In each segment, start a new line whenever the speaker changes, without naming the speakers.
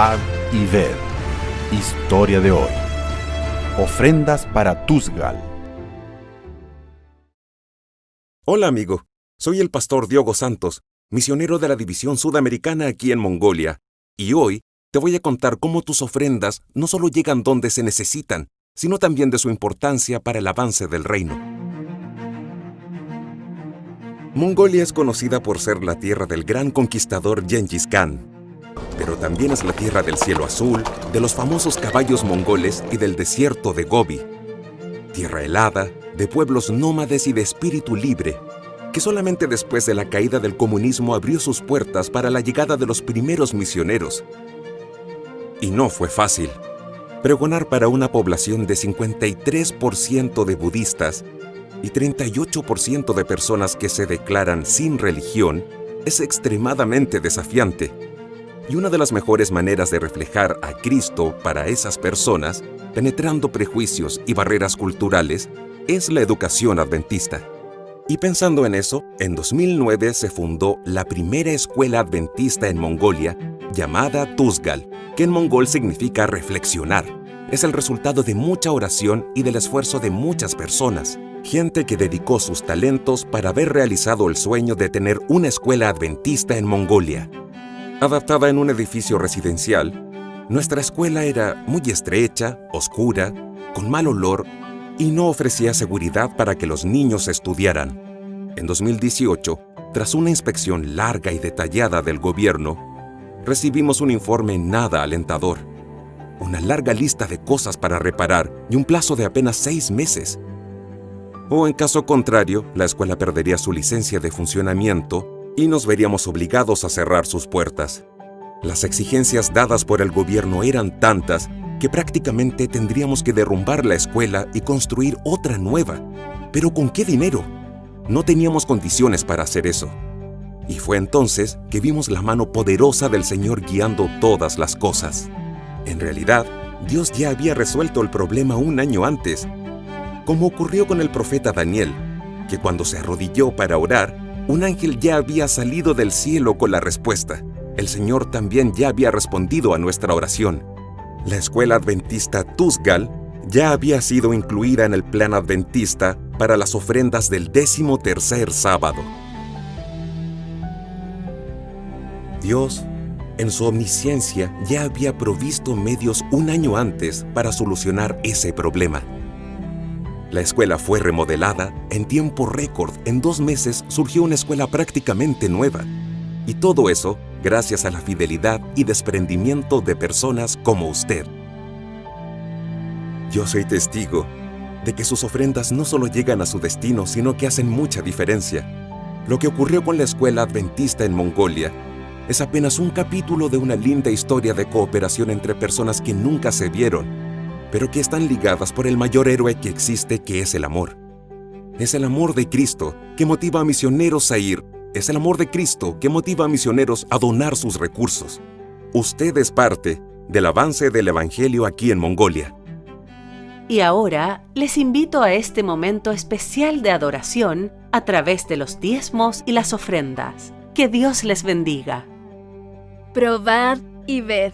Probad y ved. Historia de hoy. Ofrendas para Tusgal.
Hola amigo, soy el pastor Diogo Santos, misionero de la División Sudamericana aquí en Mongolia, y hoy te voy a contar cómo tus ofrendas no solo llegan donde se necesitan, sino también de su importancia para el avance del reino. Mongolia es conocida por ser la tierra del gran conquistador Gengis Khan, pero también es la tierra del cielo azul, de los famosos caballos mongoles y del desierto de Gobi. Tierra helada, de pueblos nómades y de espíritu libre, que solamente después de la caída del comunismo abrió sus puertas para la llegada de los primeros misioneros. Y no fue fácil. Pregonar para una población de 53% de budistas y 38% de personas que se declaran sin religión es extremadamente desafiante. Y una de las mejores maneras de reflejar a Cristo para esas personas, penetrando prejuicios y barreras culturales, es la educación adventista. Y pensando en eso, en 2009 se fundó la primera escuela adventista en Mongolia, llamada Tusgal, que en mongol significa reflexionar. Es el resultado de mucha oración y del esfuerzo de muchas personas. Gente que dedicó sus talentos para haber realizado el sueño de tener una escuela adventista en Mongolia. Adaptada en un edificio residencial, nuestra escuela era muy estrecha, oscura, con mal olor y no ofrecía seguridad para que los niños estudiaran. En 2018, tras una inspección larga y detallada del gobierno, recibimos un informe nada alentador. Una larga lista de cosas para reparar y un plazo de apenas 6 meses. O en caso contrario, la escuela perdería su licencia de funcionamiento y nos veríamos obligados a cerrar sus puertas. Las exigencias dadas por el gobierno eran tantas que prácticamente tendríamos que derrumbar la escuela y construir otra nueva. ¿Pero con qué dinero? No teníamos condiciones para hacer eso. Y fue entonces que vimos la mano poderosa del Señor guiando todas las cosas. En realidad, Dios ya había resuelto el problema un año antes, como ocurrió con el profeta Daniel, que cuando se arrodilló para orar, un ángel ya había salido del cielo con la respuesta. El Señor también ya había respondido a nuestra oración. La escuela adventista Tusgal ya había sido incluida en el plan adventista para las ofrendas del 13º sábado. Dios, en su omnisciencia, ya había provisto medios un año antes para solucionar ese problema. La escuela fue remodelada, en tiempo récord, en 2 meses surgió una escuela prácticamente nueva. Y todo eso gracias a la fidelidad y desprendimiento de personas como usted. Yo soy testigo de que sus ofrendas no solo llegan a su destino, sino que hacen mucha diferencia. Lo que ocurrió con la escuela adventista en Mongolia es apenas un capítulo de una linda historia de cooperación entre personas que nunca se vieron, pero que están ligadas por el mayor héroe que existe, que es el amor. Es el amor de Cristo que motiva a misioneros a ir. Es el amor de Cristo que motiva a misioneros a donar sus recursos. Usted es parte del avance del Evangelio aquí en Mongolia.
Y ahora les invito a este momento especial de adoración a través de los diezmos y las ofrendas. Que Dios les bendiga.
Probad y ved.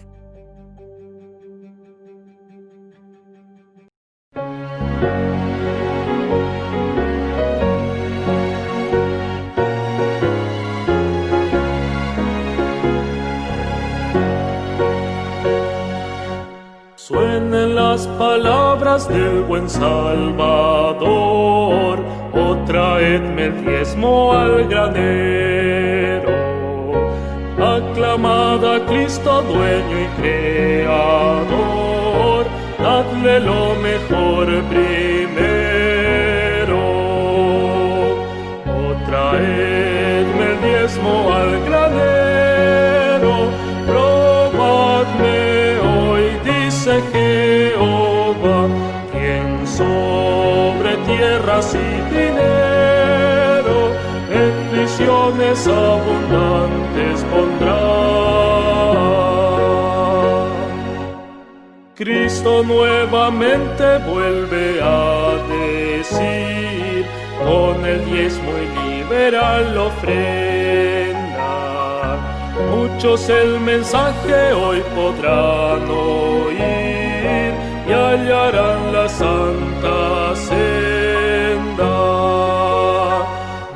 Suenen las palabras del buen Salvador, oh traedme el diezmo al granero. Aclamad a Cristo, dueño y creador, dadle lo mejor primero. Oh traedme el diezmo al granero, probadme hoy, dice Jehová, quien sobre tierras y dinero bendiciones abundantes pondrá. Cristo nuevamente vuelve a decir, con el diezmo y liberal ofrenda, Muchos el mensaje hoy podrán oír y hallarán la santa senda.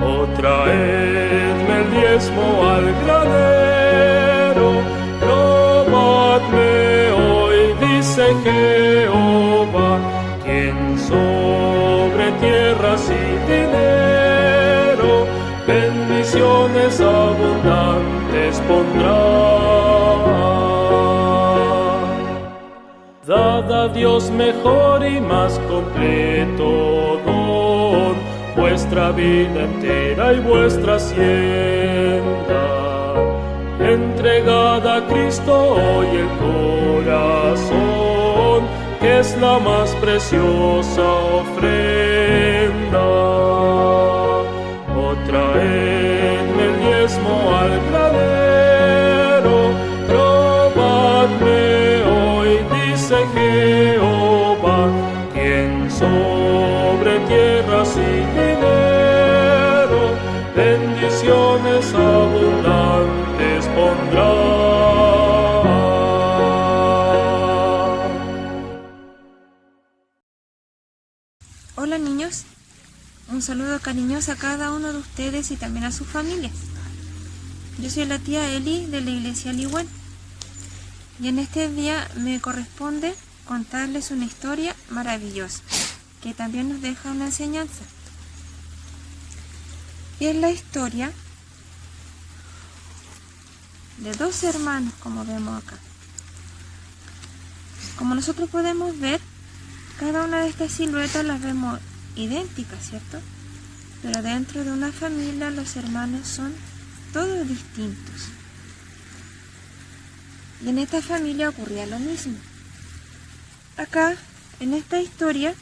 Oh, traedme el diezmo al granero, probadme hoy, dice Jehová, quien sobre tierras y dinero bendiciones abundantes pondrá. Dad a Dios mejor y más completo don, vuestra vida entera y vuestra hacienda. Entregad a Cristo hoy el corazón, que es la más preciosa ofrenda. Oh, traedme el diezmo al granero, probadme hoy, dice Jehová, quien sobre tierras y dinero bendiciones abundantes pondrá.
Hola niños, un saludo cariñoso a cada uno de ustedes y también a sus familias. Yo soy la tía Eli de la iglesia Ligüen y en este día me corresponde contarles una historia maravillosa que también nos deja una enseñanza. Y es la historia de dos hermanos, como vemos acá. Como nosotros podemos ver, cada una de estas siluetas las vemos idénticas, ¿cierto? Pero dentro de una familia los hermanos son todos distintos. Y en esta familia ocurría lo mismo. Acá, en esta historia,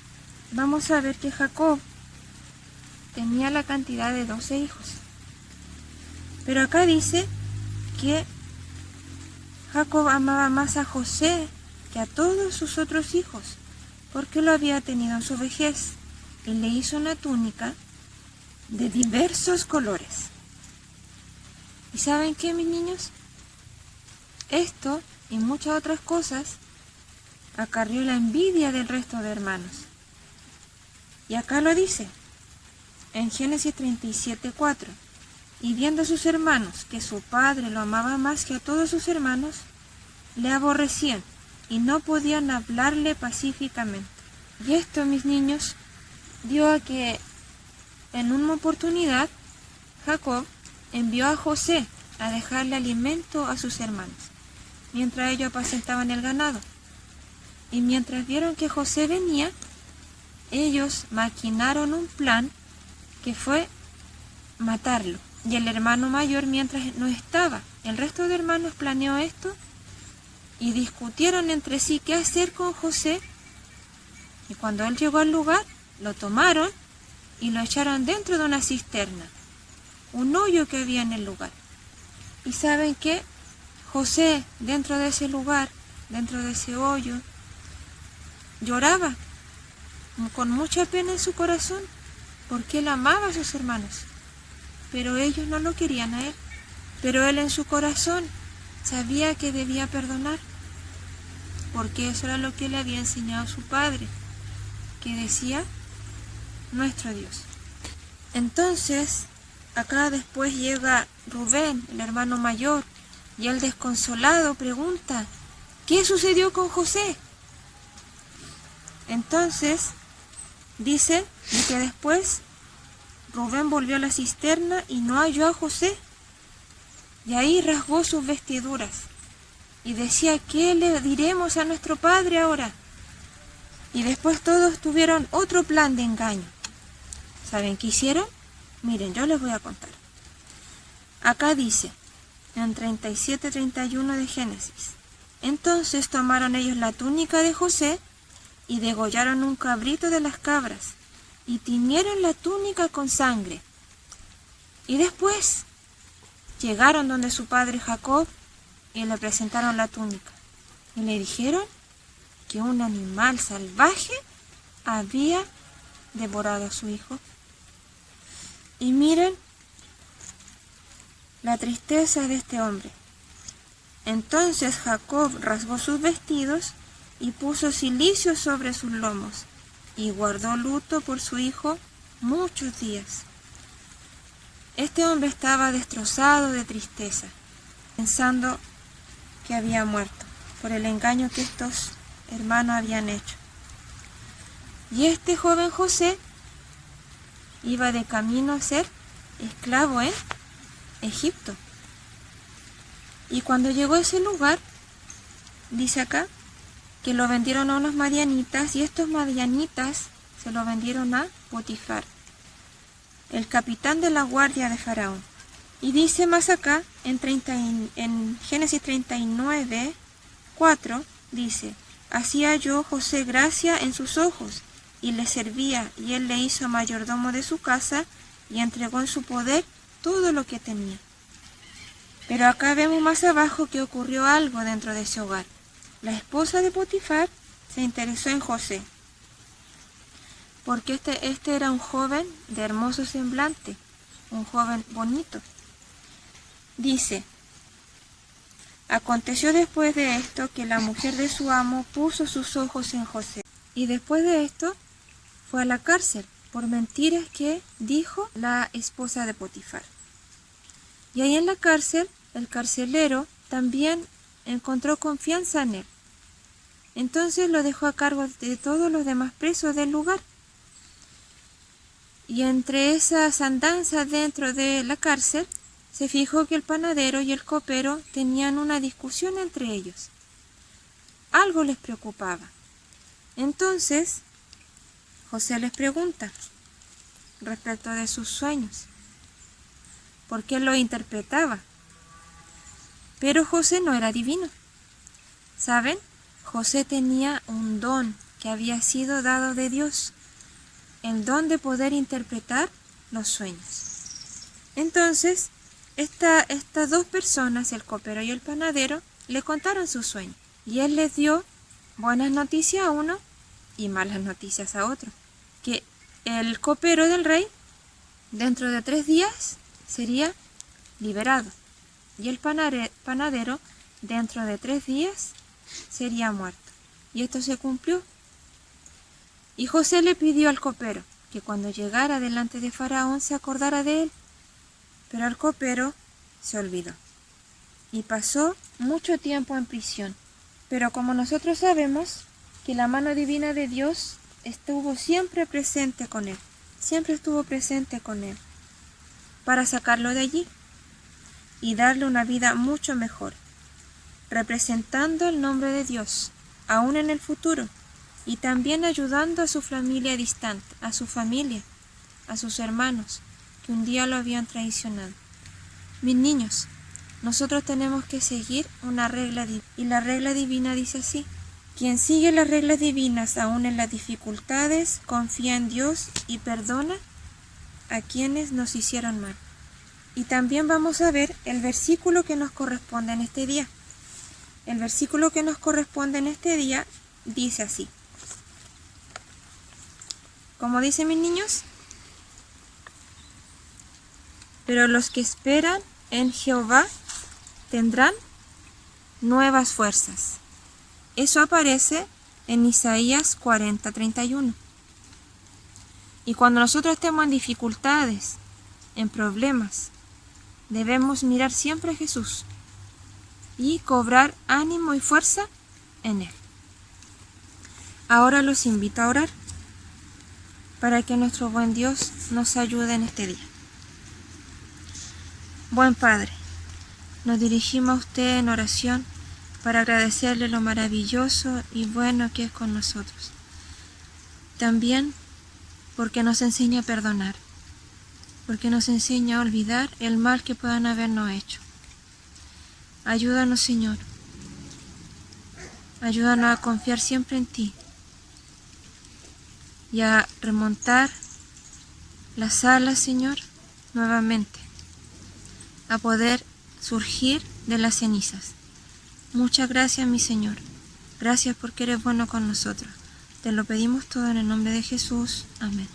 vamos a ver que Jacob tenía la cantidad de 12 hijos. Pero acá dice que Jacob amaba más a José que a todos sus otros hijos, porque lo había tenido en su vejez y le hizo una túnica de diversos colores. ¿Y saben qué, mis niños? Esto y muchas otras cosas acarrió la envidia del resto de hermanos. Y acá lo dice, en Génesis 37:4, y viendo a sus hermanos que su padre lo amaba más que a todos sus hermanos, le aborrecían y no podían hablarle pacíficamente. Y esto, mis niños, dio a que en una oportunidad Jacob envió a José a dejarle alimento a sus hermanos, mientras ellos apacentaban el ganado. Y mientras vieron que José venía, ellos maquinaron un plan que fue matarlo. Y el hermano mayor, mientras no estaba, el resto de hermanos planeó esto y discutieron entre sí qué hacer con José. Y cuando él llegó al lugar, lo tomaron y lo echaron dentro de una cisterna, un hoyo que había en el lugar. ¿Y saben qué? José, dentro de ese lugar, dentro de ese hoyo, lloraba con mucha pena en su corazón, porque él amaba a sus hermanos, pero ellos no lo querían a él. Pero él en su corazón sabía que debía perdonar, porque eso era lo que le había enseñado su padre, que decía, nuestro Dios. Entonces, acá después llega Rubén, el hermano mayor, y él desconsolado pregunta, ¿qué sucedió con José? Entonces, dice que después Rubén volvió a la cisterna y no halló a José. Y ahí rasgó sus vestiduras y decía, ¿qué le diremos a nuestro padre ahora? Y después todos tuvieron otro plan de engaño. ¿Saben qué hicieron? Miren, yo les voy a contar. Acá dice, en 37:31 de Génesis, entonces tomaron ellos la túnica de José y degollaron un cabrito de las cabras y tiñeron la túnica con sangre. Y después llegaron donde su padre Jacob y le presentaron la túnica y le dijeron que un animal salvaje había devorado a su hijo. Y miren la tristeza de este hombre. Entonces Jacob rasgó sus vestidos y puso cilicio sobre sus lomos, y guardó luto por su hijo muchos días. Este hombre estaba destrozado de tristeza, pensando que había muerto por el engaño que estos hermanos habían hecho. Y este joven José iba de camino a ser esclavo en Egipto. Y cuando llegó a ese lugar, dice acá, que lo vendieron a unos madianitas, y estos madianitas se lo vendieron a Potifar, el capitán de la guardia de Faraón. Y dice más acá, en Génesis 39, 4, dice: así halló José gracia en sus ojos, y le servía, y él le hizo mayordomo de su casa, y entregó en su poder todo lo que tenía. Pero acá vemos más abajo que ocurrió algo dentro de ese hogar. La esposa de Potifar se interesó en José, porque este era un joven de hermoso semblante, un joven bonito. Dice: aconteció después de esto que la mujer de su amo puso sus ojos en José, y después de esto fue a la cárcel por mentiras que dijo la esposa de Potifar. Y ahí en la cárcel, el carcelero también encontró confianza en él. Entonces lo dejó a cargo de todos los demás presos del lugar. Y entre esas andanzas dentro de la cárcel, se fijó que el panadero y el copero tenían una discusión entre ellos. Algo les preocupaba. Entonces, José les pregunta respecto de sus sueños, por qué lo interpretaba. Pero José no era adivino. ¿Saben? José tenía un don que había sido dado de Dios, el don de poder interpretar los sueños. Entonces, estas dos personas, el copero y el panadero, le contaron sus sueños, y él les dio buenas noticias a uno y malas noticias a otro. Que el copero del rey, dentro de 3 días, sería liberado, y el panadero, dentro de 3 días, sería muerto. Y esto se cumplió. Y José le pidió al copero que cuando llegara delante de Faraón se acordara de él. Pero el copero se olvidó y pasó mucho tiempo en prisión. Pero como nosotros sabemos que la mano divina de Dios estuvo siempre presente con él, siempre estuvo presente con él, para sacarlo de allí y darle una vida mucho mejor, representando el nombre de Dios, aún en el futuro, y también ayudando a su familia distante, a su familia, a sus hermanos, que un día lo habían traicionado. Mis niños, nosotros tenemos que seguir una regla divina, y la regla divina dice así: quien sigue las reglas divinas aún en las dificultades, confía en Dios y perdona a quienes nos hicieron mal. Y también vamos a ver el versículo que nos corresponde en este día. El versículo que nos corresponde en este día dice así. ¿Cómo dice, mis niños? Pero los que esperan en Jehová tendrán nuevas fuerzas. Eso aparece en Isaías 40:31. Y cuando nosotros estemos en dificultades, en problemas, debemos mirar siempre a Jesús y cobrar ánimo y fuerza en Él. Ahora los invito a orar para que nuestro buen Dios nos ayude en este día. Buen Padre, nos dirigimos a usted en oración para agradecerle lo maravilloso y bueno que es con nosotros. También porque nos enseña a perdonar, porque nos enseña a olvidar el mal que puedan habernos hecho. Ayúdanos, Señor. Ayúdanos a confiar siempre en ti y a remontar las alas, Señor, nuevamente, a poder surgir de las cenizas. Muchas gracias, mi Señor. Gracias porque eres bueno con nosotros. Te lo pedimos todo en el nombre de Jesús. Amén.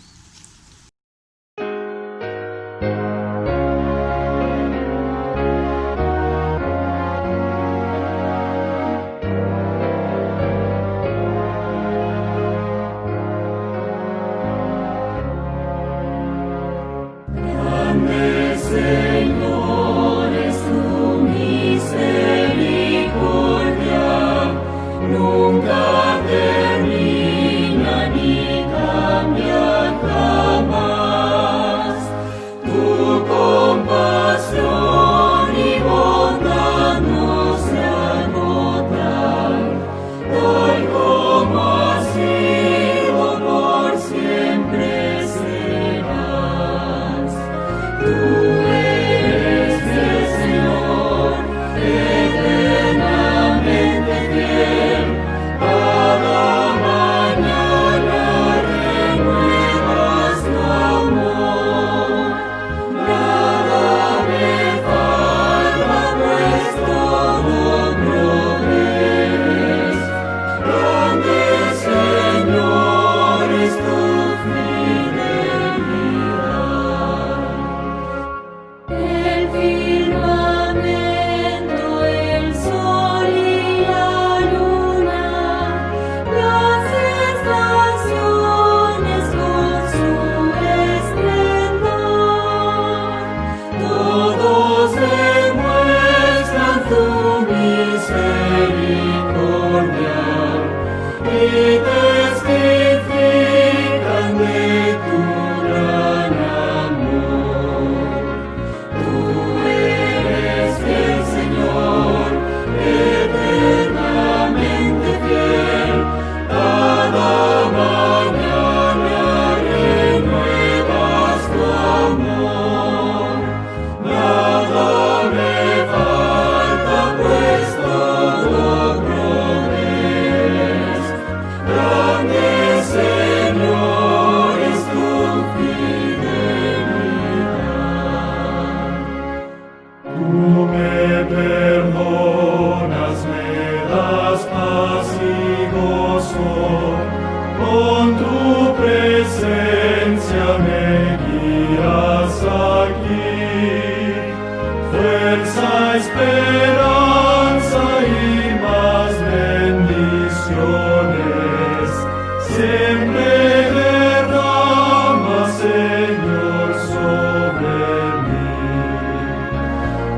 esperanza y más bendiciones siempre derrama, Señor, sobre mí.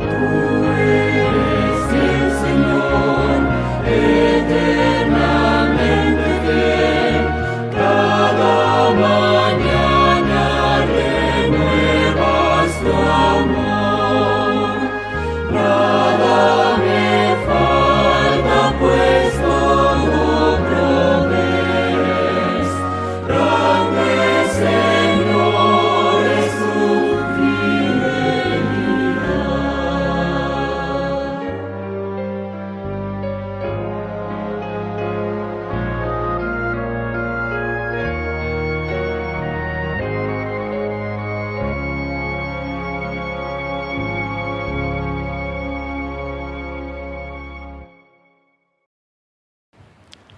Tú eres el Señor, eternamente fiel, cada mañana renuevas tu amor. Nada me falta, pues todo provees. Grande, Señor, es tu fidelidad.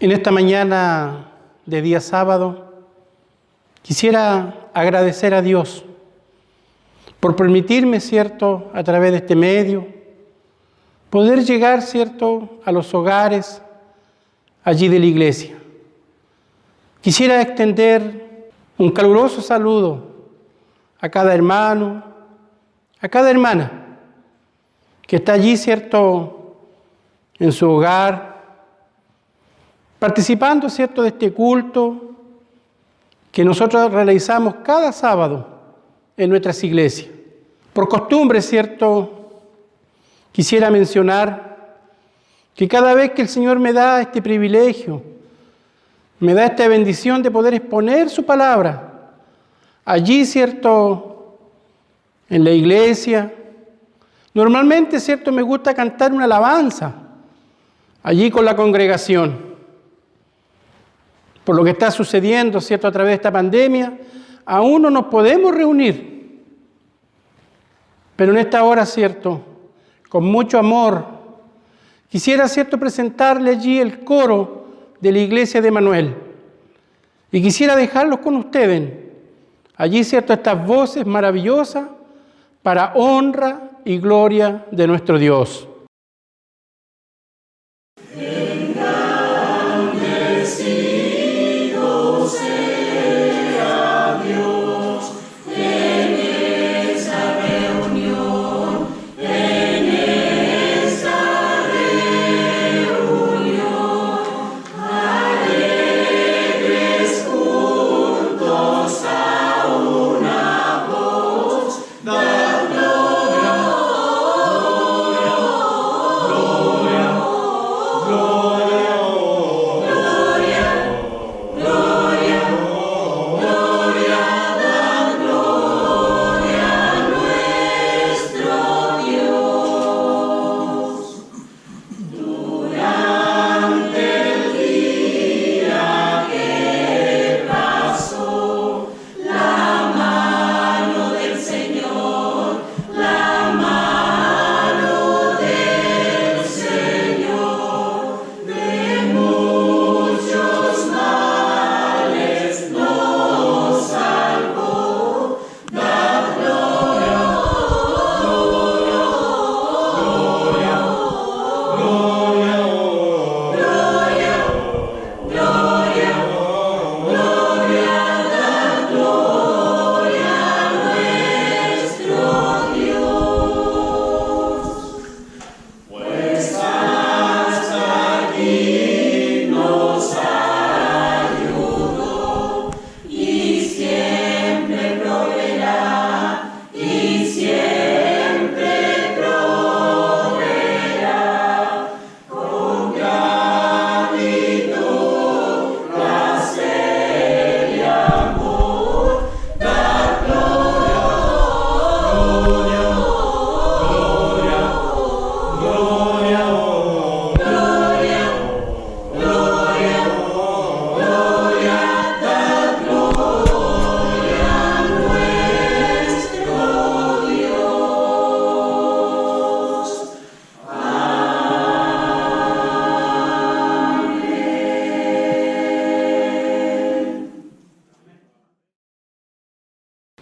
En esta mañana de día sábado, quisiera agradecer a Dios por permitirme, ¿cierto?, a través de este medio, poder llegar, ¿cierto?, a los hogares allí de la iglesia. Quisiera extender un caluroso saludo a cada hermano, a cada hermana que está allí, ¿cierto?, en su hogar, participando, ¿cierto?, de este culto que nosotros realizamos cada sábado en nuestras iglesias. Por costumbre, ¿cierto?, quisiera mencionar que cada vez que el Señor me da este privilegio, me da esta bendición de poder exponer su palabra, allí, ¿cierto?, en la iglesia, normalmente, ¿cierto?, me gusta cantar una alabanza allí con la congregación. Por lo que está sucediendo, ¿cierto?, a través de esta pandemia, aún no nos podemos reunir. Pero en esta hora, ¿cierto?, con mucho amor, quisiera, ¿cierto?, presentarle allí el coro de la iglesia de Manuel. Y quisiera dejarlos con ustedes. Allí, ¿cierto?, estas voces maravillosas para honra y gloria de nuestro Dios.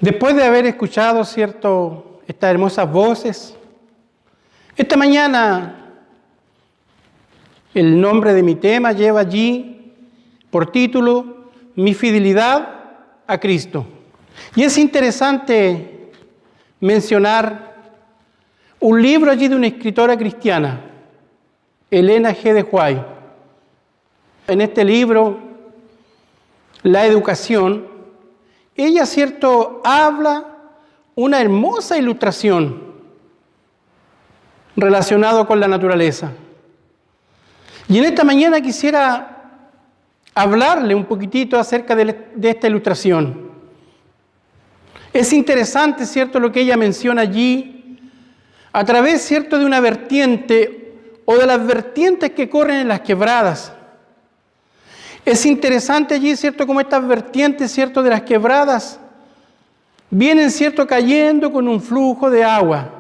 Después de haber escuchado, ¿cierto?, estas hermosas voces, Esta mañana el nombre de mi tema lleva allí por título Mi fidelidad a Cristo. Y es interesante mencionar un libro allí de una escritora cristiana, Elena G. de White. En este libro, La educación, ella, cierto, habla una hermosa ilustración relacionada con la naturaleza. Y en esta mañana quisiera hablarle un poquitito acerca de esta ilustración. Es interesante, cierto, lo que ella menciona allí, a través, cierto, de una vertiente o de las vertientes que corren en las quebradas. Es interesante allí, cierto, como estas vertientes, cierto, de las quebradas vienen, cierto, cayendo con un flujo de agua.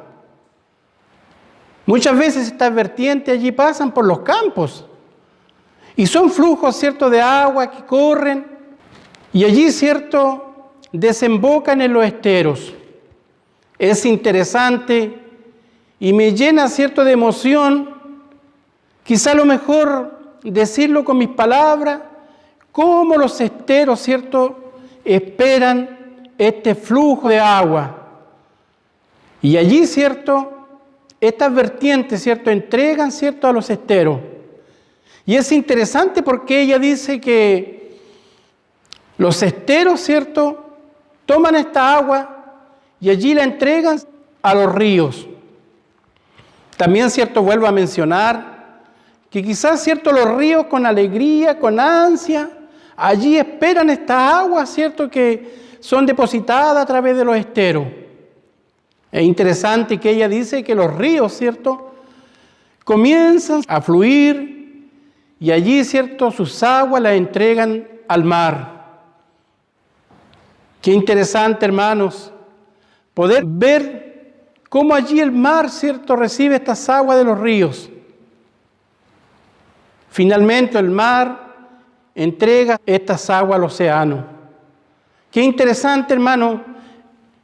Muchas veces estas vertientes allí pasan por los campos y son flujos, cierto, de agua que corren y allí, cierto, desembocan en los esteros. Es interesante y me llena, cierto, de emoción, quizá a lo mejor decirlo con mis palabras, cómo los esteros, cierto, esperan este flujo de agua. Y allí, cierto, estas vertientes, cierto, entregan, cierto, a los esteros. Y es interesante porque ella dice que los esteros, cierto, toman esta agua y allí la entregan a los ríos. También, cierto, vuelvo a mencionar que quizás, cierto, los ríos con alegría, con ansia, allí esperan esta agua, cierto, que son depositadas a través de los esteros. Es interesante que ella dice que los ríos, cierto, comienzan a fluir y allí, cierto, sus aguas las entregan al mar. Qué interesante, hermanos, poder ver cómo allí el mar, cierto, recibe estas aguas de los ríos. Finalmente el mar entrega estas aguas al océano. Qué interesante, hermano,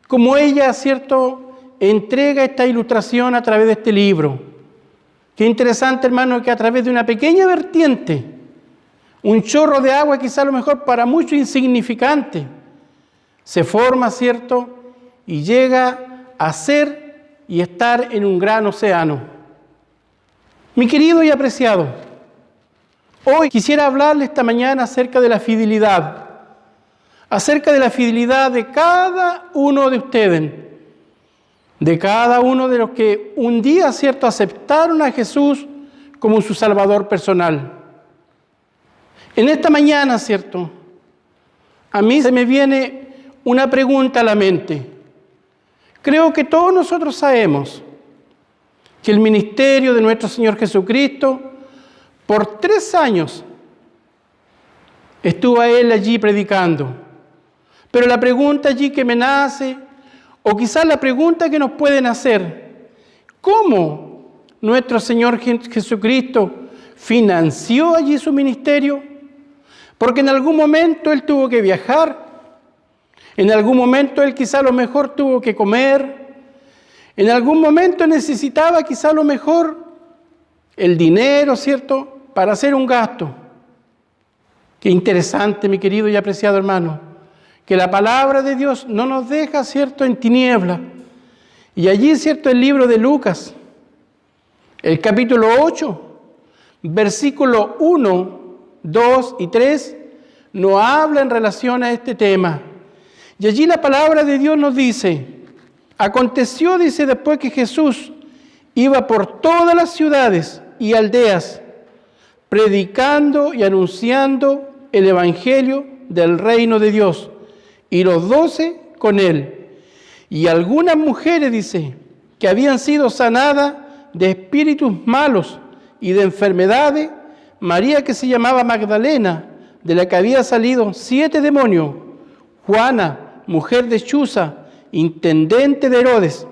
cómo ella, cierto, entrega esta ilustración a través de este libro. Qué interesante, hermano, que a través de una pequeña vertiente, un chorro de agua, quizá a lo mejor para muchos insignificante, se forma, cierto, y llega a ser y estar en un gran océano. Mi querido y apreciado, hoy quisiera hablarle esta mañana acerca de la fidelidad de cada uno de ustedes, de cada uno de los que un día, cierto, aceptaron a Jesús como su Salvador personal. En esta mañana, cierto, a mí se me viene una pregunta a la mente. Creo que todos nosotros sabemos que el ministerio de nuestro Señor Jesucristo, por 3 años, estuvo Él allí predicando. Pero la pregunta allí que me nace, o quizás la pregunta que nos pueden hacer, ¿cómo nuestro Señor Jesucristo financió allí su ministerio? Porque en algún momento Él tuvo que viajar, en algún momento Él quizá a lo mejor tuvo que comer, en algún momento necesitaba quizá a lo mejor el dinero, ¿cierto?, para hacer un gasto. Qué interesante, mi querido y apreciado hermano, que la palabra de Dios no nos deja, ¿cierto?, en tiniebla. Y allí, ¿cierto?, el libro de Lucas, el capítulo 8, versículo 1, 2 y 3, nos habla en relación a este tema. Y allí la palabra de Dios nos dice, aconteció, dice, después que Jesús iba por todas las ciudades y aldeas, predicando y anunciando el evangelio del reino de Dios, y los 12 con él. Y algunas mujeres, dice, que habían sido sanadas de espíritus malos y de enfermedades, María, que se llamaba Magdalena, de la que había salido 7 demonios, Juana, mujer de Chuza, intendente de Herodes,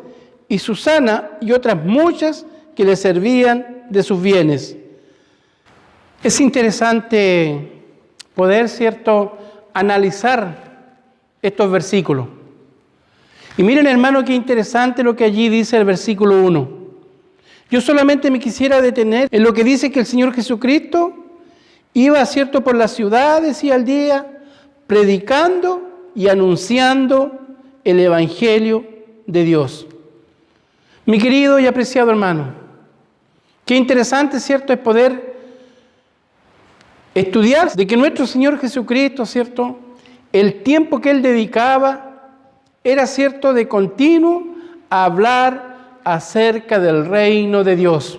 y Susana y otras muchas que le servían de sus bienes. Es interesante poder, ¿cierto?, analizar estos versículos. Y miren, hermano, qué interesante lo que allí dice el versículo 1. Yo solamente me quisiera detener en lo que dice que el Señor Jesucristo iba, ¿cierto?, por las ciudades y aldeas, predicando y anunciando el Evangelio de Dios. Mi querido y apreciado hermano, qué interesante, ¿cierto?, es poder estudiar de que nuestro Señor Jesucristo, ¿cierto?, el tiempo que Él dedicaba era, ¿cierto?, de continuo a hablar acerca del reino de Dios.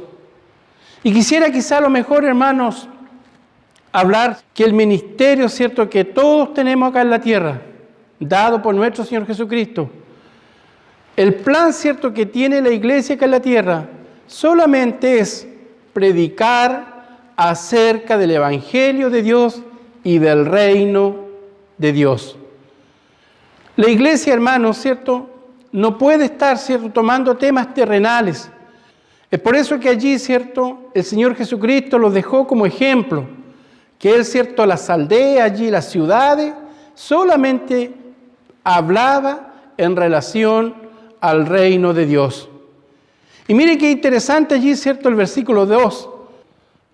Y quisiera quizá a lo mejor, hermanos, hablar que el ministerio, ¿cierto?, que todos tenemos acá en la tierra, dado por nuestro Señor Jesucristo, el plan, ¿cierto?, que tiene la iglesia acá en la tierra, solamente es predicar acerca del Evangelio de Dios y del reino de Dios. La iglesia, hermanos, ¿cierto?, no puede estar, ¿cierto?, tomando temas terrenales. Es por eso que allí, ¿cierto?, el Señor Jesucristo los dejó como ejemplo, que Él, ¿cierto?, las aldeas, allí las ciudades, solamente hablaba en relación al reino de Dios. Y mire qué interesante allí, ¿cierto?, el versículo 2.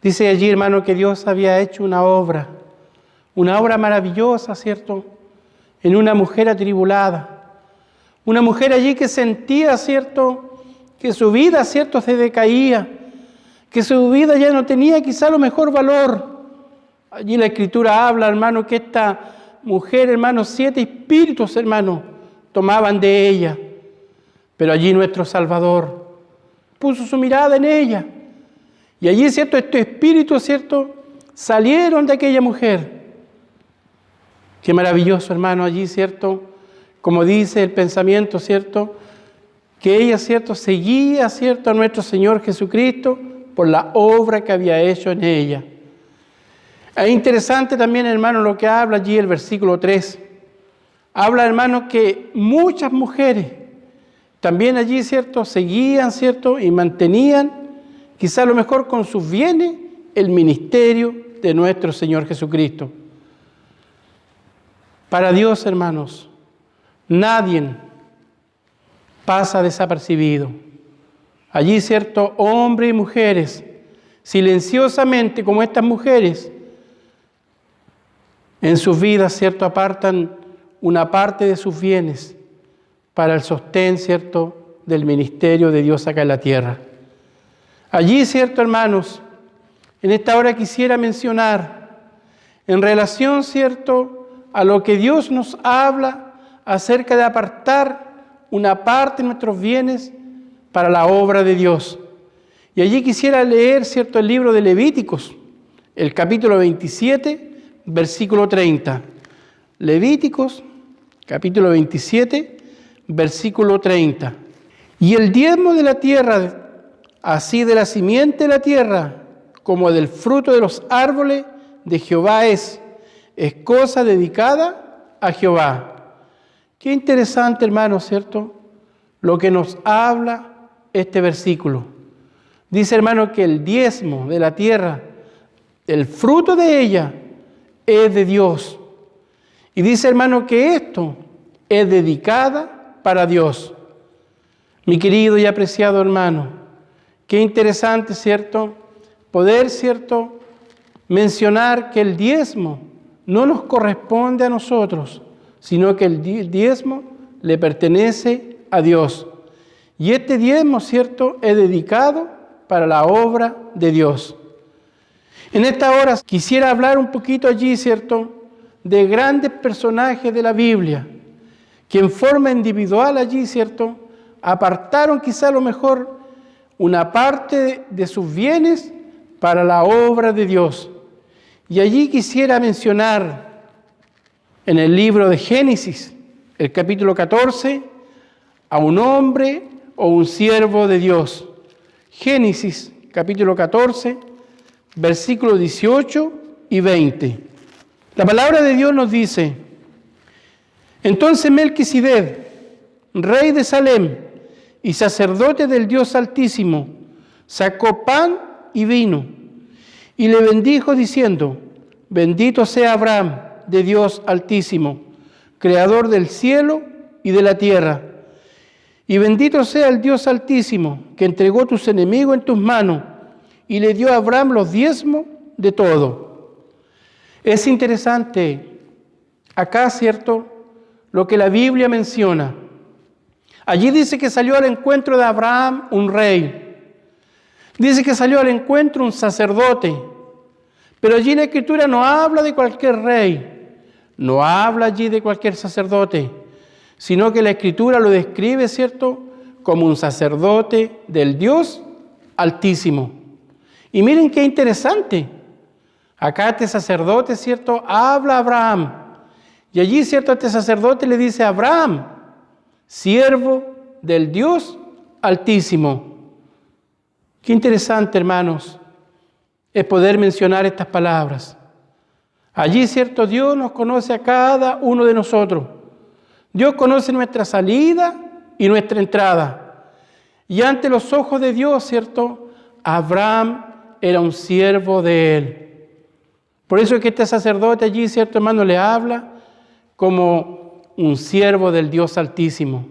Dice allí, hermano, que Dios había hecho una obra maravillosa, ¿cierto?, en una mujer atribulada. Una mujer allí que sentía, ¿cierto?, que su vida, ¿cierto?, se decaía, que su vida ya no tenía quizá lo mejor valor. Allí la Escritura habla, hermano, que esta mujer, hermano, 7 espíritus, hermano, tomaban de ella. Pero allí nuestro Salvador puso su mirada en ella. Y allí, ¿cierto?, estos espíritus, ¿cierto?, salieron de aquella mujer. Qué maravilloso, hermano, allí, ¿cierto?, como dice el pensamiento, ¿cierto?, que ella, ¿cierto?, seguía, ¿cierto?, a nuestro Señor Jesucristo por la obra que había hecho en ella. Es interesante también, hermano, lo que habla allí el versículo 3. Habla, hermano, que muchas mujeres también allí, ¿cierto?, seguían, ¿cierto?, y mantenían, quizá a lo mejor con sus bienes, el ministerio de nuestro Señor Jesucristo. Para Dios, hermanos, nadie pasa desapercibido. Allí, ¿cierto?, hombres y mujeres, silenciosamente como estas mujeres, en sus vidas, ¿cierto?, apartan una parte de sus bienes para el sostén, ¿cierto?, del ministerio de Dios acá en la tierra. Allí, ¿cierto, hermanos? En esta hora quisiera mencionar, en relación, ¿cierto?, a lo que Dios nos habla acerca de apartar una parte de nuestros bienes para la obra de Dios. Y allí quisiera leer, ¿cierto?, el libro de Levíticos, el capítulo 27, versículo 30. Levíticos, capítulo 27, versículo 30. Y el diezmo de la tierra, así de la simiente de la tierra, como del fruto de los árboles de Jehová es cosa dedicada a Jehová. Qué interesante, hermano, ¿cierto?, lo que nos habla este versículo. Dice, hermano, que el diezmo de la tierra, el fruto de ella, es de Dios. Y dice, hermano, que esto es dedicada para Dios. Mi querido y apreciado hermano, qué interesante, ¿cierto?, poder, ¿cierto?, mencionar que el diezmo no nos corresponde a nosotros, sino que el diezmo le pertenece a Dios. Y este diezmo, ¿cierto?, es dedicado para la obra de Dios. En esta hora quisiera hablar un poquito allí, ¿cierto?, de grandes personajes de la Biblia, que en forma individual allí, ¿cierto?, apartaron quizá a lo mejor una parte de sus bienes para la obra de Dios. Y allí quisiera mencionar en el libro de Génesis, el capítulo 14, a un hombre o un siervo de Dios. Génesis, capítulo 14, versículos 18 y 20. La palabra de Dios nos dice: entonces Melquisedec, rey de Salem y sacerdote del Dios Altísimo, sacó pan y vino y le bendijo diciendo: bendito sea Abraham de Dios Altísimo, creador del cielo y de la tierra, Y bendito sea el Dios Altísimo, que entregó tus enemigos en tus manos y le dio a Abraham los diezmos de todo. Es interesante acá, ¿cierto?, lo que la Biblia menciona. Allí dice que salió al encuentro de Abraham un rey. Dice que salió al encuentro un sacerdote. Pero allí la Escritura no habla de cualquier rey, no habla allí de cualquier sacerdote, sino que la Escritura lo describe, ¿cierto?, como un sacerdote del Dios Altísimo. Y miren qué interesante. Acá este sacerdote, ¿cierto?, habla a Abraham. Y allí, ¿cierto?, este sacerdote le dice a Abraham, siervo del Dios Altísimo. Qué interesante, hermanos, es poder mencionar estas palabras. Allí, ¿cierto?, Dios nos conoce a cada uno de nosotros. Dios conoce nuestra salida y nuestra entrada. Y ante los ojos de Dios, ¿cierto?, Abraham era un siervo de Él. Por eso es que este sacerdote allí, ¿cierto, hermano?, le habla como un siervo del Dios Altísimo.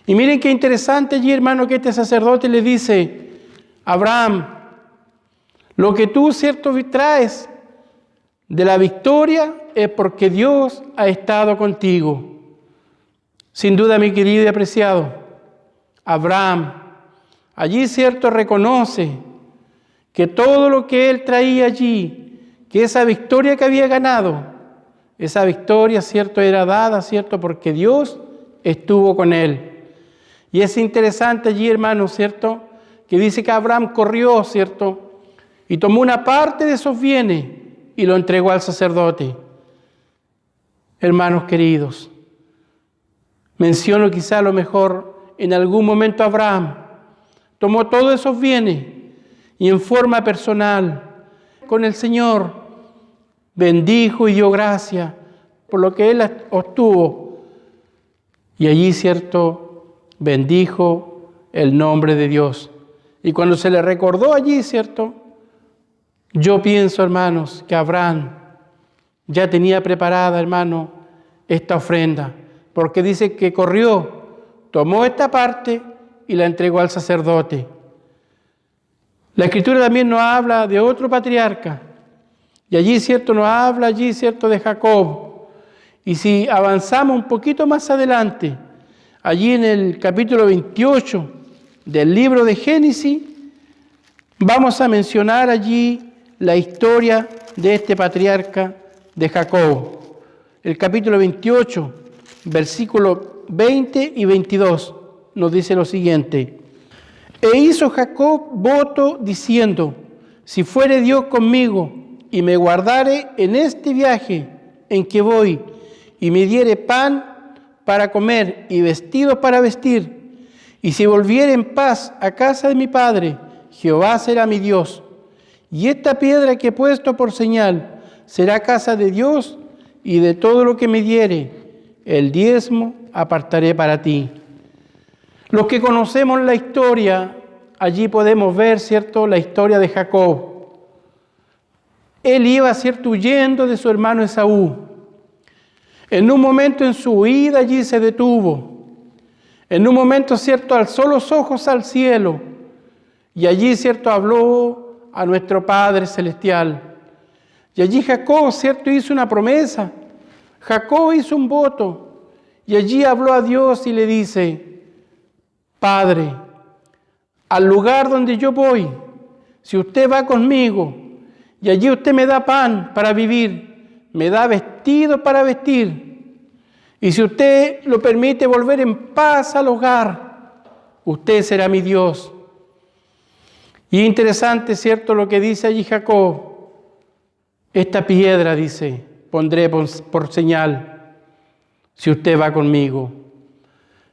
Y miren qué interesante allí, hermano, que este sacerdote le dice, Abraham, lo que tú, ¿cierto?, traes de la victoria es porque Dios ha estado contigo. Sin duda, mi querido y apreciado, Abraham, allí, ¿cierto?, reconoce que todo lo que él traía allí, que esa victoria que había ganado, esa victoria, ¿cierto?, era dada, ¿cierto?, porque Dios estuvo con él. Y es interesante allí, hermano, ¿cierto?, que dice que Abraham corrió, ¿cierto?, y tomó una parte de esos bienes y lo entregó al sacerdote. Hermanos queridos, menciono quizá a lo mejor en algún momento Abraham tomó todos esos bienes y en forma personal con el Señor bendijo y dio gracias por lo que él obtuvo. Y allí, ¿cierto?, bendijo el nombre de Dios. Y cuando se le recordó allí, ¿cierto?, yo pienso, hermanos, que Abraham ya tenía preparada, hermano, esta ofrenda, porque dice que corrió, tomó esta parte y la entregó al sacerdote. La Escritura también nos habla de otro patriarca, y allí, ¿cierto?, nos habla allí, ¿cierto?, de Jacob. Y si avanzamos un poquito más adelante, allí en el capítulo 28 del libro de Génesis, vamos a mencionar allí la historia de este patriarca de Jacob. El capítulo 28, versículos 20 y 22, nos dice lo siguiente. E hizo Jacob voto diciendo, si fuere Dios conmigo y me guardare en este viaje en que voy y me diere pan para comer y vestidos para vestir, y si volviere en paz a casa de mi padre, Jehová será mi Dios. Y esta piedra que he puesto por señal será casa de Dios, y de todo lo que me diere, el diezmo apartaré para ti. Los que conocemos la historia, allí podemos ver, ¿cierto?, la historia de Jacob. Él iba, ¿cierto?, huyendo de su hermano Esaú. En un momento en su huida allí se detuvo. En un momento, ¿cierto?, alzó los ojos al cielo y allí, ¿cierto?, habló a nuestro Padre Celestial. Y allí Jacob, ¿cierto?, hizo una promesa. Jacob hizo un voto y allí habló a Dios y le dice, Padre, al lugar donde yo voy, si usted va conmigo y allí usted me da pan para vivir, me da vestido para vestir, y si usted lo permite volver en paz al hogar, usted será mi Dios. Y es interesante, ¿cierto?, lo que dice allí Jacob. Esta piedra, dice, pondré por señal, si usted va conmigo.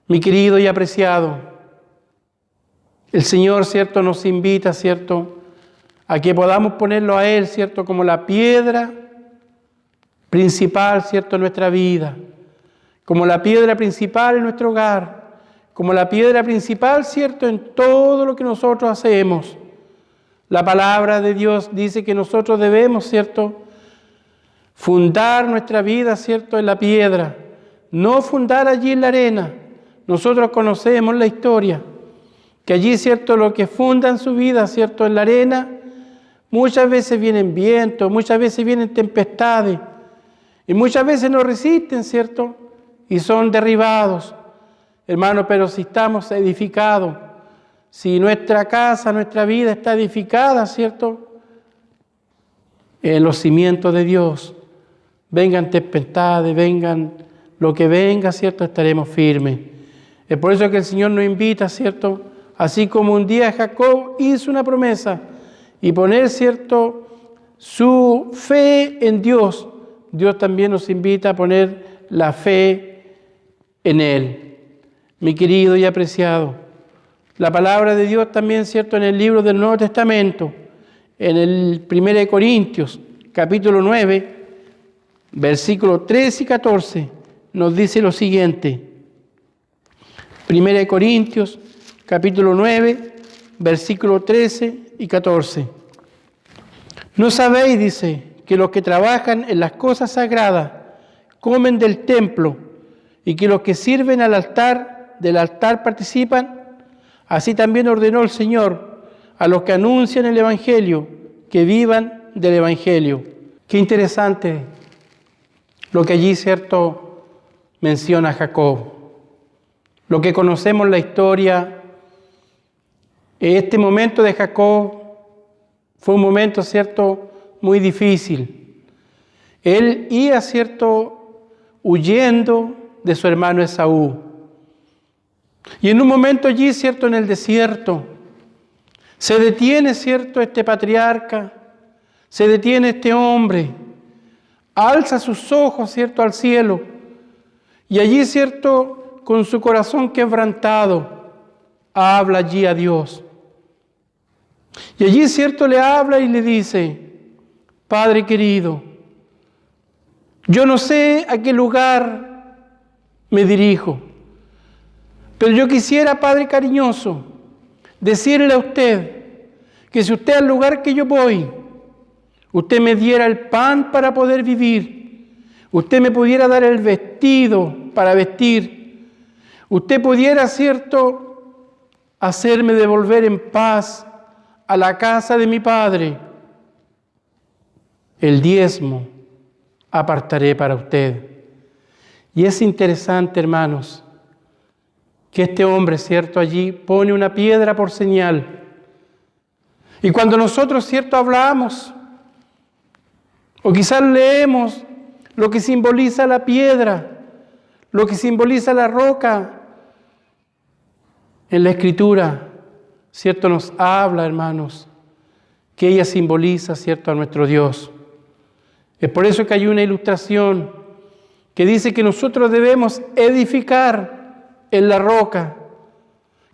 Mi querido y apreciado, el Señor, ¿cierto?, nos invita, ¿cierto?, a que podamos ponerlo a Él, ¿cierto?, como la piedra principal, ¿cierto?, en nuestra vida, como la piedra principal en nuestro hogar, como la piedra principal, ¿cierto?, en todo lo que nosotros hacemos. La palabra de Dios dice que nosotros debemos, ¿cierto?, fundar nuestra vida, ¿cierto?, en la piedra, no fundar allí en la arena, nosotros conocemos la historia, que allí, ¿cierto?, lo que fundan su vida, ¿cierto?, en la arena, muchas veces vienen vientos, muchas veces vienen tempestades, y muchas veces no resisten, ¿cierto?, y son derribados. Hermano, pero si estamos edificados, si nuestra casa, nuestra vida está edificada, ¿cierto?, en los cimientos de Dios, vengan tempestades, vengan lo que venga, ¿cierto?, estaremos firmes. Es por eso que el Señor nos invita, ¿cierto?, así como un día Jacob hizo una promesa y poner, ¿cierto?, su fe en Dios, Dios también nos invita a poner la fe en Él. Mi querido y apreciado, la palabra de Dios también, ¿cierto?, en el libro del Nuevo Testamento, en el 1 Corintios, capítulo 9, versículos 13 y 14, nos dice lo siguiente. 1 Corintios, capítulo 9, versículos 13 y 14. ¿No sabéis, dice, que los que trabajan en las cosas sagradas comen del templo y que los que sirven al altar, del altar participan? Así también ordenó el Señor a los que anuncian el Evangelio, que vivan del Evangelio. Qué interesante lo que allí, ¿cierto?, menciona Jacob. Lo que conocemos la historia, este momento de Jacob fue un momento, ¿cierto?, muy difícil. Él iba, ¿cierto?, huyendo de su hermano Esaú. Y en un momento allí, ¿cierto?, en el desierto, se detiene, ¿cierto?, este patriarca, se detiene este hombre, alza sus ojos, ¿cierto?, al cielo, y allí, ¿cierto?, con su corazón quebrantado, habla allí a Dios. Y allí, ¿cierto?, le habla y le dice: Padre querido, yo no sé a qué lugar me dirijo, pero yo quisiera, Padre cariñoso, decirle a usted que si usted al lugar que yo voy, usted me diera el pan para poder vivir, usted me pudiera dar el vestido para vestir, usted pudiera, ¿cierto?, hacerme devolver en paz a la casa de mi Padre, el diezmo apartaré para usted. Y es interesante, hermanos, que este hombre, ¿cierto?, allí pone una piedra por señal. Y cuando nosotros, ¿cierto?, hablamos, o quizás leemos lo que simboliza la piedra, lo que simboliza la roca, en la Escritura, ¿cierto?, nos habla, hermanos, que ella simboliza, ¿cierto?, a nuestro Dios. Es por eso que hay una ilustración que dice que nosotros debemos edificar en la roca,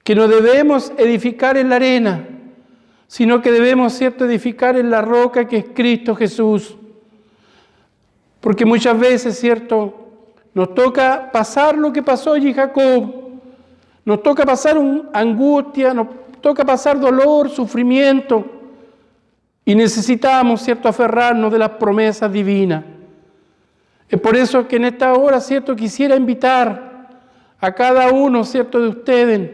que no debemos edificar en la arena, sino que debemos, ¿cierto?, edificar en la roca que es Cristo Jesús. Porque muchas veces, ¿cierto?, nos toca pasar lo que pasó allí Jacob, nos toca pasar angustia, nos toca pasar dolor, sufrimiento, y necesitamos, ¿cierto?, aferrarnos de las promesas divinas. Es por eso que en esta hora, ¿cierto?, quisiera invitar a cada uno, ¿cierto?, de ustedes.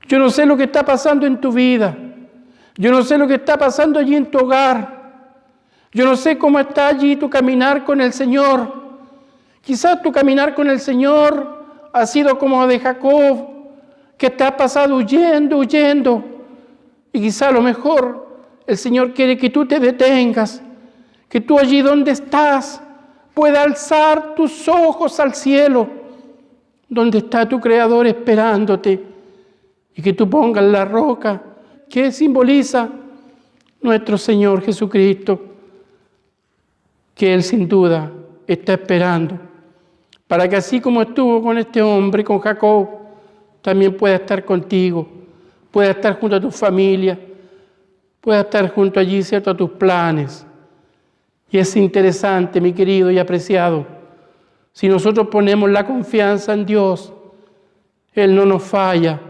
Yo no sé lo que está pasando en tu vida, yo no sé lo que está pasando allí en tu hogar, yo no sé cómo está allí tu caminar con el Señor. Quizás tu caminar con el Señor ha sido como de Jacob, que te ha pasado huyendo. Y quizás a lo mejor el Señor quiere que tú te detengas, que tú allí donde estás puedas alzar tus ojos al cielo, donde está tu Creador esperándote, y que tú pongas la roca que simboliza nuestro Señor Jesucristo, que Él sin duda está esperando, para que así como estuvo con este hombre, con Jacob, también pueda estar contigo, pueda estar junto a tu familia, pueda estar junto allí, ¿cierto?, a tus planes. Y es interesante, mi querido y apreciado, si nosotros ponemos la confianza en Dios, Él no nos falla.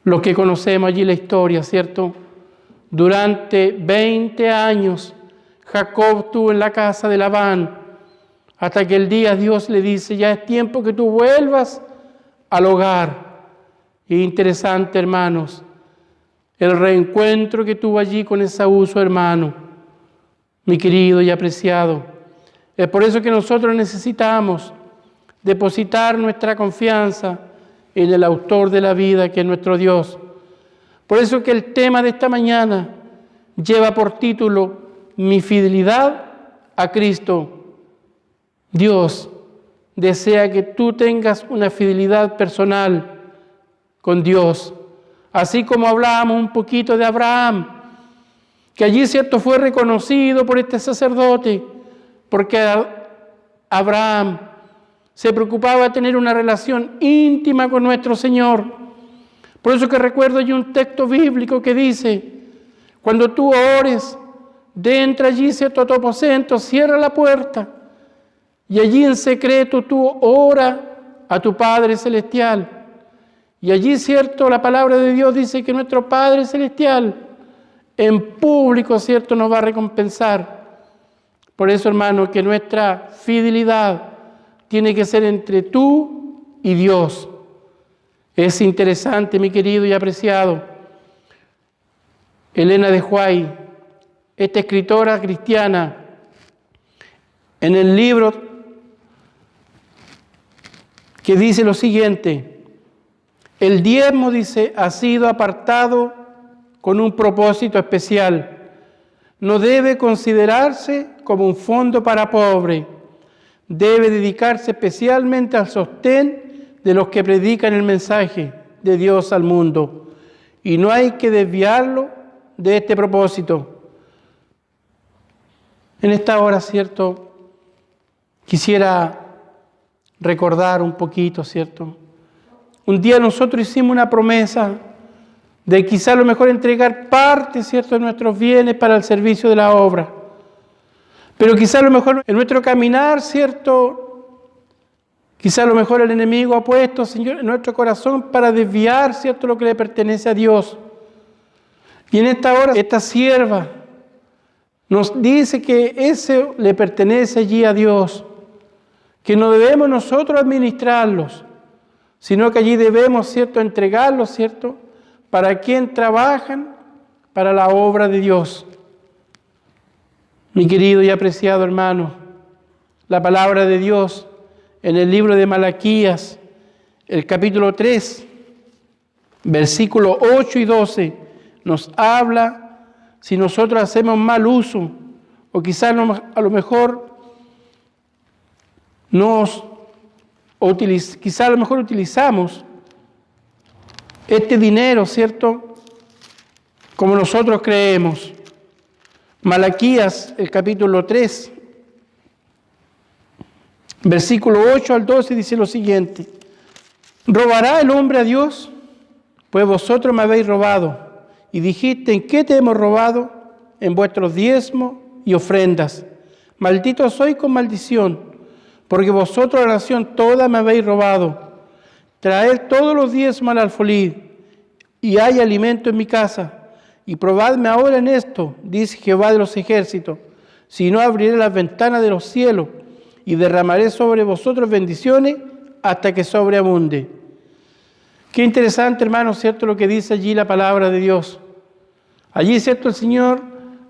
Los que conocemos allí la historia, ¿cierto? Durante 20 años, Jacob estuvo en la casa de Labán, hasta que el día Dios le dice, ya es tiempo que tú vuelvas al hogar. Y interesante, hermanos, el reencuentro que tuvo allí con Esaú, su hermano, mi querido y apreciado. Es por eso que nosotros necesitamos depositar nuestra confianza en el autor de la vida, que es nuestro Dios. Por eso que el tema de esta mañana lleva por título Mi fidelidad a Cristo. Dios desea que tú tengas una fidelidad personal con Dios. Así como hablábamos un poquito de Abraham, que allí, cierto, fue reconocido por este sacerdote, porque Abraham se preocupaba de tener una relación íntima con nuestro Señor. Por eso que recuerdo allí un texto bíblico que dice, cuando tú ores, entra allí, cierto, a tu aposento, cierra la puerta, y allí en secreto tú ora a tu Padre Celestial. Y allí, cierto, la palabra de Dios dice que nuestro Padre Celestial en público, cierto, nos va a recompensar. Por eso, hermano, que nuestra fidelidad tiene que ser entre tú y Dios. Es interesante, mi querido y apreciado, Elena de White, esta escritora cristiana, en el libro que dice lo siguiente: el diezmo, dice, ha sido apartado con un propósito especial. No debe considerarse como un fondo para pobres. Debe dedicarse especialmente al sostén de los que predican el mensaje de Dios al mundo. Y no hay que desviarlo de este propósito. En esta hora, cierto, quisiera recordar un poquito, cierto. Un día nosotros hicimos una promesa de quizá a lo mejor entregar parte, cierto, de nuestros bienes para el servicio de la obra. Pero quizá a lo mejor en nuestro caminar, cierto, quizá a lo mejor el enemigo ha puesto, Señor, en nuestro corazón para desviar, cierto, lo que le pertenece a Dios. Y en esta hora, esta sierva nos dice que ese le pertenece allí a Dios, que no debemos nosotros administrarlos, sino que allí debemos, cierto, entregarlos, cierto, para quien trabajan para la obra de Dios. Mi querido y apreciado hermano, la palabra de Dios en el libro de Malaquías, el capítulo 3, versículos 8 y 12, nos habla si nosotros hacemos mal uso, o quizás a lo mejor utilizamos este dinero, ¿cierto?, como nosotros creemos. Malaquías, el capítulo 3, versículo 8 al 12, dice lo siguiente: ¿robará el hombre a Dios? Pues vosotros me habéis robado. Y dijiste, ¿en qué te hemos robado? En vuestros diezmos y ofrendas. Maldito soy con maldición, porque vosotros la nación toda me habéis robado. Traed todos los diezmos al alfolí, y hay alimento en mi casa. Y probadme ahora en esto, dice Jehová de los ejércitos, si no abriré las ventanas de los cielos y derramaré sobre vosotros bendiciones hasta que sobreabunde. Qué interesante, hermano, ¿cierto?, lo que dice allí la palabra de Dios. Allí, ¿cierto?, el Señor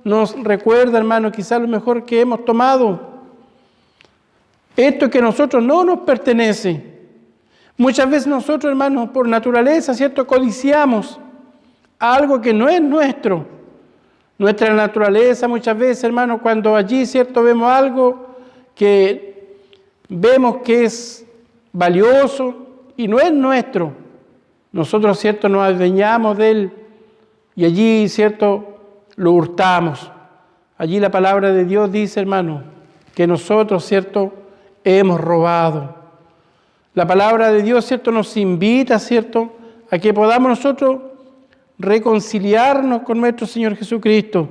nos recuerda, hermano, quizás lo mejor que hemos tomado. Esto que a nosotros no nos pertenece. Muchas veces nosotros, hermanos, por naturaleza, ¿cierto?, codiciamos algo que no es nuestro. Nuestra naturaleza muchas veces, hermanos, cuando allí, ¿cierto?, vemos algo que vemos que es valioso y no es nuestro, nosotros, ¿cierto?, nos adueñamos de él y allí, ¿cierto?, lo hurtamos. Allí la palabra de Dios dice, hermano, que nosotros, ¿cierto?, hemos robado. La palabra de Dios, ¿cierto?, nos invita, ¿cierto?, a que podamos nosotros reconciliarnos con nuestro Señor Jesucristo.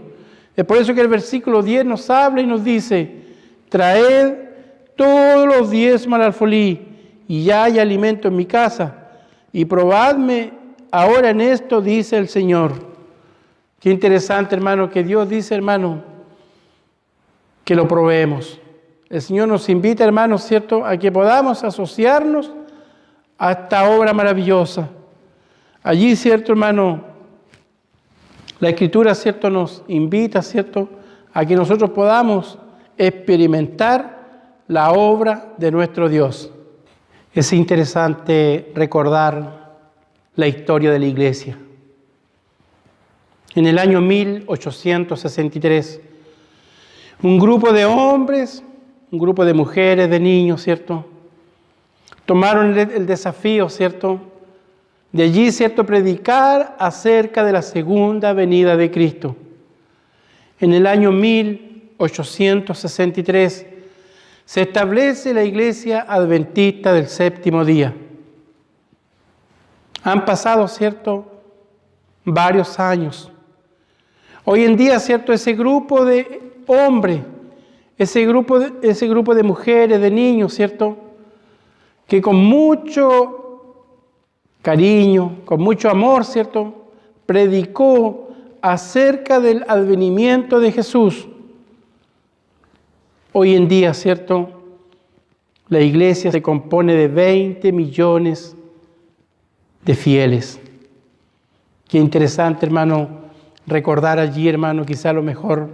Es por eso que el versículo 10 nos habla y nos dice: traed todos los diezmos al alfolí, y ya hay alimento en mi casa, y probadme ahora en esto, dice el Señor. Qué interesante, hermano, que Dios dice, hermano, que lo probemos. el Señor nos invita, hermanos, ¿cierto?, a que podamos asociarnos a esta obra maravillosa. Allí, ¿cierto, hermano? La Escritura, ¿cierto?, nos invita, ¿cierto?, a que nosotros podamos experimentar la obra de nuestro Dios. Es interesante recordar la historia de la Iglesia. En el año 1863, un grupo de hombres, un grupo de mujeres, de niños, ¿cierto?, tomaron el desafío, ¿cierto?, de allí, ¿cierto?, predicar acerca de la segunda venida de Cristo. En el año 1863 se establece la Iglesia Adventista del Séptimo Día. Han pasado, ¿cierto?, varios años. Hoy en día, ¿cierto?, ese grupo de hombres, ese grupo de mujeres, de niños, ¿cierto?, que con mucho cariño, con mucho amor, ¿cierto?, predicó acerca del advenimiento de Jesús. Hoy en día, ¿cierto?, la Iglesia se compone de 20 millones de fieles. Qué interesante, hermano, recordar allí, hermano, quizá a lo mejor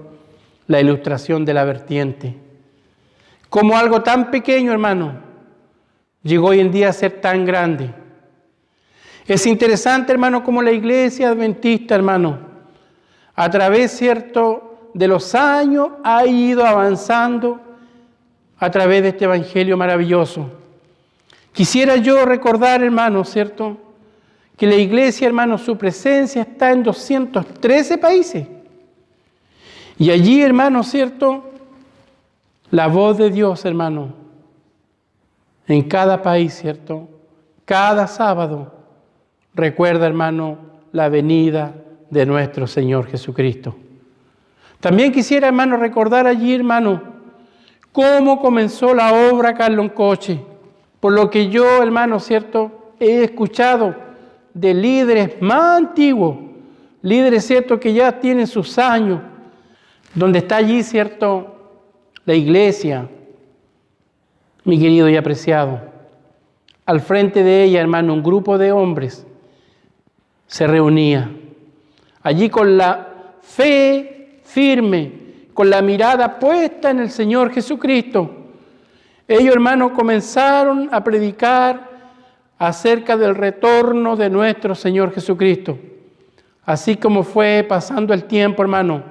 la ilustración de la vertiente. Como algo tan pequeño, hermano, llegó hoy en día a ser tan grande. Es interesante, hermano, como la Iglesia Adventista, hermano, a través, ¿cierto?, de los años ha ido avanzando a través de este Evangelio maravilloso. Quisiera yo recordar, hermano, ¿cierto?, que la Iglesia, hermano, su presencia está en 213 países. Y allí, hermano, ¿cierto?, la voz de Dios, hermano, en cada país, ¿cierto?, cada sábado, recuerda, hermano, la venida de nuestro Señor Jesucristo. También quisiera, hermano, recordar allí, hermano, cómo comenzó la obra acá en Loncoche. Por lo que yo, hermano, ¿cierto?, he escuchado de líderes más antiguos, líderes, ¿cierto?, que ya tienen sus años, donde está allí, ¿cierto?, la iglesia, mi querido y apreciado. Al frente de ella, hermano, un grupo de hombres se reunía. Allí con la fe firme, con la mirada puesta en el Señor Jesucristo, ellos, hermanos, comenzaron a predicar acerca del retorno de nuestro Señor Jesucristo. Así como fue pasando el tiempo, hermano,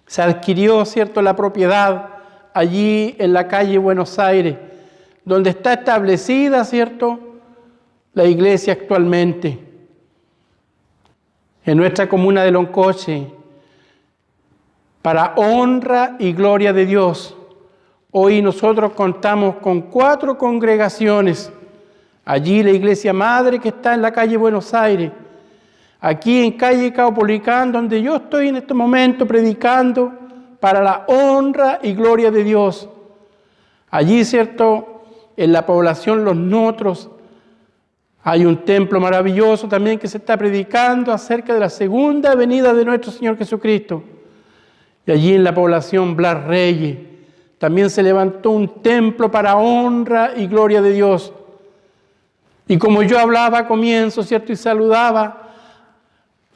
se adquirió, ¿cierto?, la propiedad allí en la calle Buenos Aires, donde está establecida, ¿cierto?, la iglesia actualmente. En nuestra comuna de Loncoche, para honra y gloria de Dios, hoy nosotros contamos con 4 congregaciones. Allí la iglesia madre que está en la calle Buenos Aires, aquí en calle Caupolicán, donde yo estoy en este momento predicando para la honra y gloria de Dios. Allí, ¿cierto?, en la población Los Notros, hay un templo maravilloso también que se está predicando acerca de la segunda venida de nuestro Señor Jesucristo. Y allí en la población Blas Reyes también se levantó un templo para honra y gloria de Dios. Y como yo hablaba a comienzo, ¿cierto?, y saludaba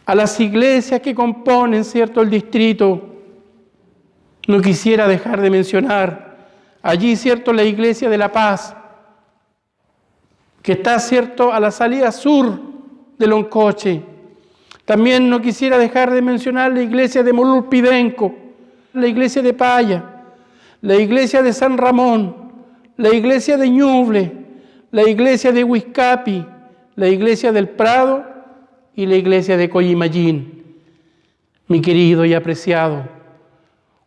a las iglesias que componen, ¿cierto?, el distrito, no quisiera dejar de mencionar allí, ¿cierto?, la iglesia de La Paz, que está, ¿cierto?, a la salida sur de Loncoche. También no quisiera dejar de mencionar la iglesia de Molulpidenco, la iglesia de Paya, la iglesia de San Ramón, la iglesia de Ñuble, la iglesia de Huizcapi, la iglesia del Prado y la iglesia de Coyimayín. Mi querido y apreciado,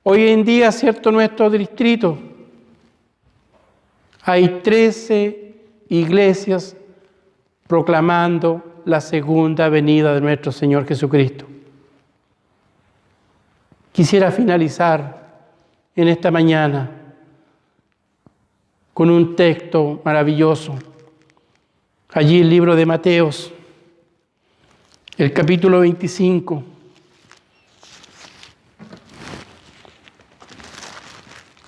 hoy en día, ¿cierto?, nuestro distrito, hay 13 iglesias proclamando la segunda venida de nuestro Señor Jesucristo. Quisiera finalizar en esta mañana con un texto maravilloso. Allí el libro de Mateos, el capítulo 25.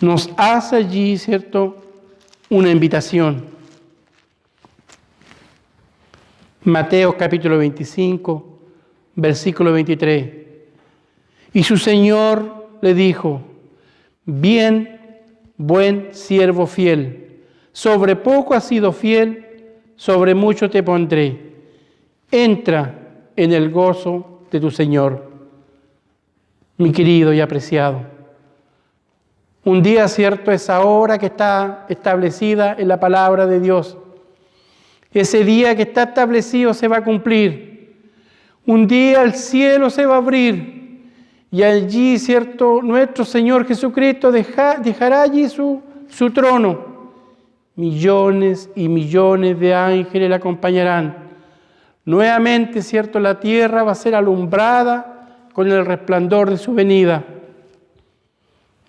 nos hace allí, ¿cierto?, una invitación. Mateo capítulo 25, versículo 23. Y su Señor le dijo: bien, buen siervo fiel, sobre poco has sido fiel, sobre mucho te pondré. Entra en el gozo de tu Señor. Mi querido y apreciado, un día, cierto, es ahora que está establecida en la palabra de Dios. Ese día que está establecido se va a cumplir. Un día el cielo se va a abrir y allí, cierto, nuestro Señor Jesucristo dejará allí su trono. Millones y millones de ángeles le acompañarán. Nuevamente, cierto, la tierra va a ser alumbrada con el resplandor de su venida.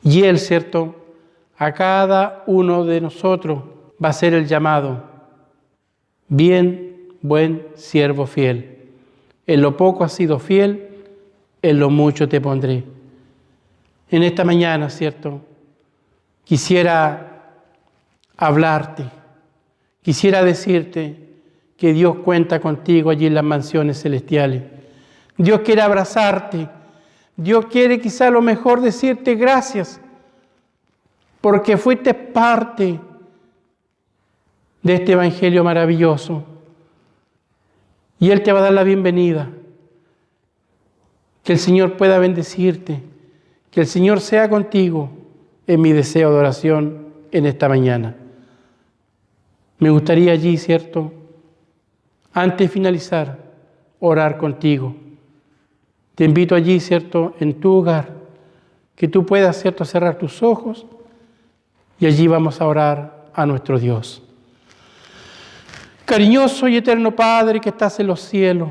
Y Él, cierto, a cada uno de nosotros va a ser el llamado: bien, buen siervo fiel. En lo poco has sido fiel, en lo mucho te pondré. En esta mañana, cierto, quisiera hablarte, quisiera decirte que Dios cuenta contigo allí en las mansiones celestiales. Dios quiere abrazarte. Dios quiere quizá a lo mejor decirte gracias porque fuiste parte de este evangelio maravilloso. Y Él te va a dar la bienvenida. Que el Señor pueda bendecirte. Que el Señor sea contigo en mi deseo de oración en esta mañana. Me gustaría allí, ¿cierto?, antes de finalizar, orar contigo. Te invito allí, ¿cierto?, en tu hogar, que tú puedas, ¿cierto?, cerrar tus ojos y allí vamos a orar a nuestro Dios. Cariñoso y eterno Padre que estás en los cielos,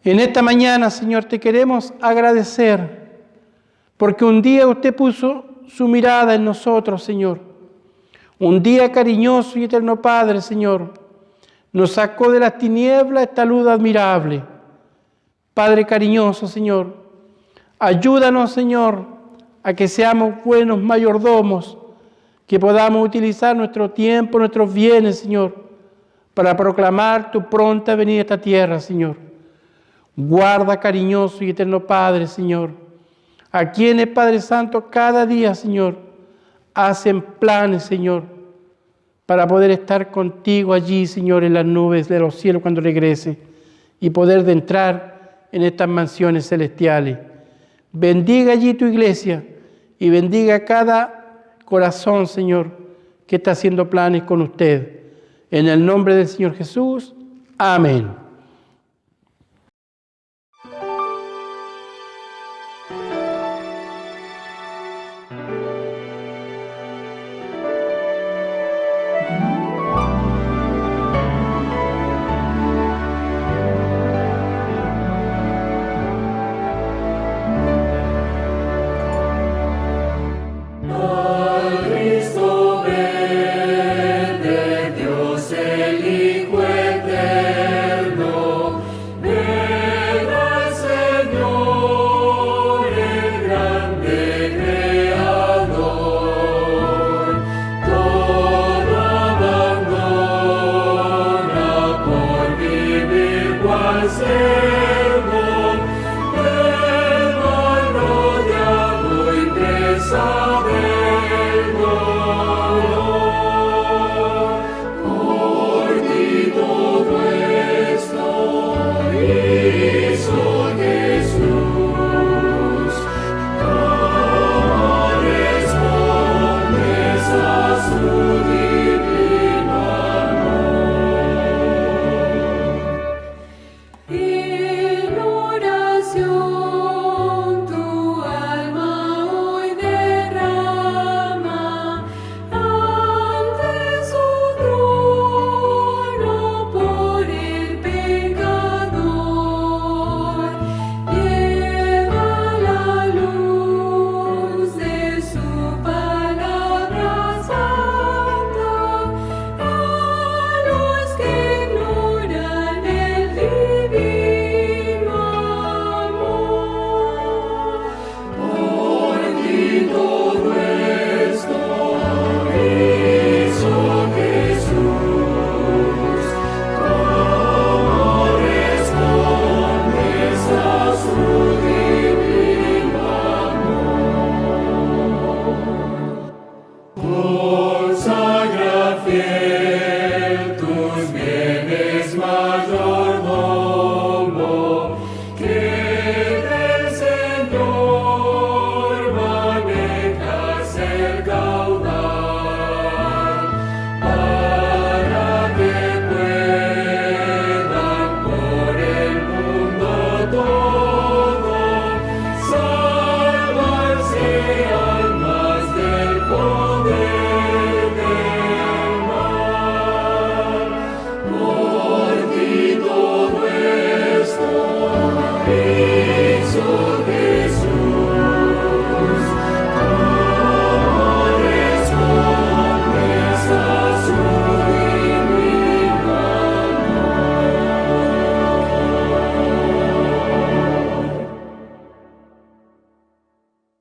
en esta mañana, Señor, te queremos agradecer porque un día usted puso su mirada en nosotros, Señor. Un día cariñoso y eterno Padre, Señor, nos sacó de las tinieblas esta luz admirable. Padre cariñoso, Señor, ayúdanos, Señor, a que seamos buenos mayordomos, que podamos utilizar nuestro tiempo, nuestros bienes, Señor, para proclamar tu pronta venida a esta tierra, Señor. Guarda, cariñoso y eterno Padre, Señor, a quienes, Padre Santo, cada día, Señor, hacen planes, Señor, para poder estar contigo allí, Señor, en las nubes de los cielos cuando regrese y poder entrar en estas mansiones celestiales. Bendiga allí tu iglesia y bendiga cada corazón, Señor, que está haciendo planes con usted. En el nombre del Señor Jesús. Amén.